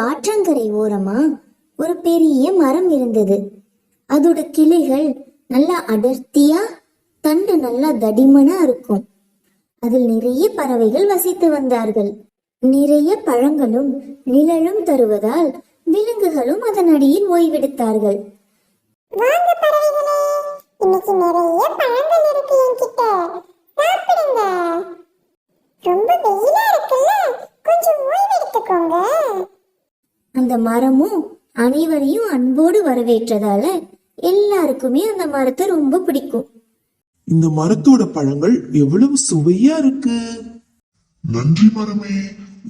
ஆற்றங்கரை ஓரமா ஒரு பெரிய மரம் இருந்தது. அதோட கிளைகள் நல்லா அடர்த்தியா, தண்டு நல்லா தடிமனா இருக்கும். அதில் நிறைய பறவைகள் வசித்து வந்தார்கள். நிறைய பழங்களும் நிழலும் தருவதால் விலங்குகளும் அதன் அடியில் ஓய்வெடுத்தார்கள். வாங்க பறவைகளே, இன்னைக்கு நிறைய பழங்கள் இருக்கு என்கிட்ட, சாப்பிடுங்க. ரொம்ப வெயிலா இருக்குல்ல, கொஞ்சம் ஓய்வு எடுத்துக்கோங்க. அந்த மரமும் அனைவரையும் அன்போடு வரவேற்றதால எல்லாருக்குமே அந்த மரத்தை ரொம்ப பிடிக்கும். இந்த மரத்தோட பழங்கள் எவ்வளவு சுவையா இருக்கு. நன்றி மரமே,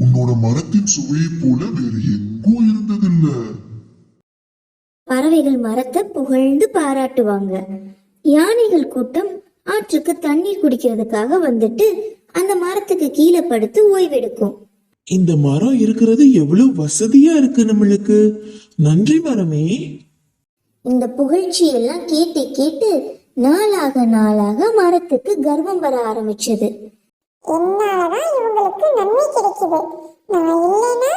உன்னோட மரத்தின் சுவையை போல வேறு எங்கும் இருந்ததில்ல. பறவைகள் மரத்தை புகழ்ந்து பாராட்டுவாங்க. யானைகள் கூட்டம் ஆற்றுக்கு தண்ணீர் குடிக்கிறதுக்காக வந்துட்டு அந்த மரத்துக்கு கீழே படுத்து ஓய்வெடுக்கும். இந்த மரம் இருக்கிறது எவ்வளவு வசதியா இருக்கு நம்மளுக்கு. நன்றி மரமே. இந்த புகழ்ச்சி எல்லாம் கேட்டு கேட்டு நாளாக நாளாக மரத்துக்கு கர்வம் வர ஆரம்பிச்சது. என்னாலதான் இவங்களுக்கு நன்மை கிடைக்குது, நான் இல்லைன்னா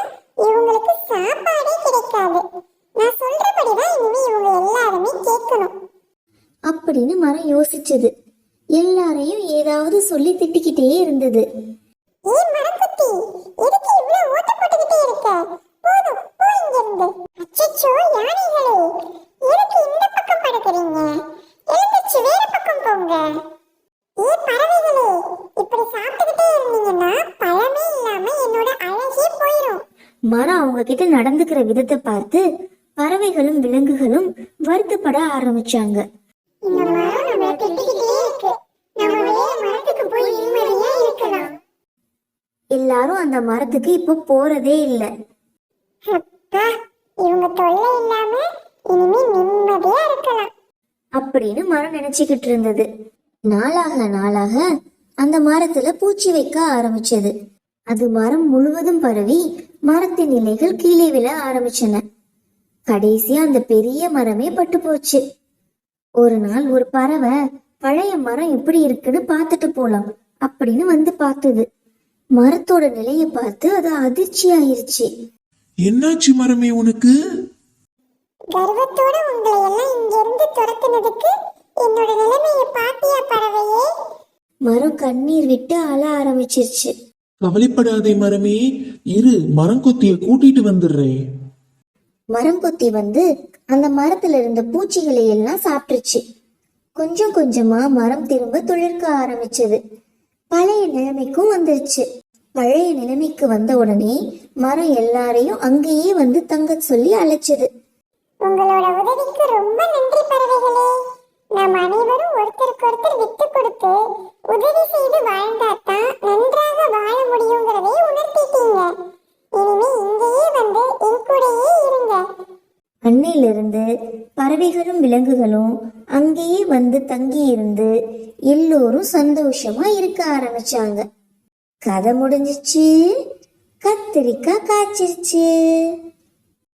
இவங்களுக்கு சாப்பாடே கிடைக்காது. நான் சொல்றபடிதான் இனிமே இவங்க எல்லாருமே கேட்கணும் அப்படின்னு மரம் யோசிச்சது. எல்லாரையும் ஏதாவது சொல்லி திட்டிக்கிட்டே இருந்தது. ஏன் மரக்குத்தி, எதுக்கு இவ்வளவு ஓட்ட போட்டுக்கிட்டே இருக்க? போதும், போ இங்க இருந்து. அச்சச்சோ யானைகளே, எதுக்கு இந்த பக்கம் படுக்கிறீங்க? எழுந்துச்சு வேற பக்கம் போங்க. ஏன் பறவைகளே, இப்படி சாப்பிட்டுக்கிட்டே இருந்தீங்கன்னா பழமே இல்லாம என்னோட அழகே போயிடும். மரம் அவங்க கிட்ட நடந்துக்கிற விதத்தை பார்த்து பறவைகளும் விலங்குகளும் வருத்தப்பட ஆரம்பிச்சாங்க. இந்த மரம் நம்மள திட்டிக்கிட்டே இருக்கு, நம்ம வேற மரத்துக்கு போய் நிம்மதியா இருக்கலாம். எல்லாரும் அந்த மரத்துக்கு இப்போ போறதே இல்லை. அப்பா, இவங்க தொல்லை இல்லாம இனிமே நிம்மதியா இருக்கலாம் அப்படின்னு மரம் நினைச்சுக்கிட்டு இருந்தது. நாளாக நாளாக அந்த மரத்துல பூச்சி வைக்க ஆரம்பிச்சது. அது மரம் முழுவதும் பரவி மரத்தின் இலைகள் கீழே விழ ஆரம்பிச்சன. கடைசியா அந்த பெரிய மரமே பட்டு போச்சு. ஒரு நாள் ஒரு பறவை பழைய மரம் எப்படி இருக்குன்னு பார்த்துட்டு போலாம் அப்படின்னு வந்து பார்த்தது. மரத்தோட நிலைய பார்த்து அது அதிர்ச்சி ஆயிருச்சு. என்னாச்சு மரமே உனக்கு? கர்வத்தோட உங்களை எல்லாம் இங்க இருந்து துரத்துனதுக்கு என்னோட நிலைமையை பாத்தியா பறவையே? மரம் கண்ணீர் விட்டு அழ ஆரம்பிச்சிருச்சு. கவலைப்படாதே மரமே, இரு, மரங்கொத்திய கூட்டிட்டு வந்துடுறேன். மரங்கொத்தி வந்து அந்த மரத்துல இருந்த பூச்சிகளை எல்லாம் சாப்பிட்டுருச்சு. கொஞ்சம் கொஞ்சமா மரம் திரும்ப துளிர்க்க ஆரம்பிச்சது. பழைய நிலைமைக்கும் வந்துருச்சு. பழைய நிலைமைக்கு வந்த உடனே மரம் எல்லாரையும் அங்கேயே வந்து தங்க சொல்லி அழைச்சது. உங்களோட உதவிக்கு ரொம்ப நன்றி பறவைகளே. நாம் அனைவரும் ஒருத்தருக்கு ஒருத்தர் விட்டு கொடுத்து உதவி செய்து வாழ்ந்தாதான் நன்றாக வாழ முடியுங்கிறதை உணர்த்திட்டீங்க. இனிமே இங்கேயே வந்து என் கூடயே இருங்க. அன்னையிலிருந்து பறவைகளும் விலங்குகளும் அங்கேயே வந்து தங்கி இருந்து எல்லோரும் சந்தோஷமா இருக்க ஆரம்பிச்சாங்க. கதை முடிஞ்சிச்சு. கத்திரிக்காய் காய்ச்சிருச்சு.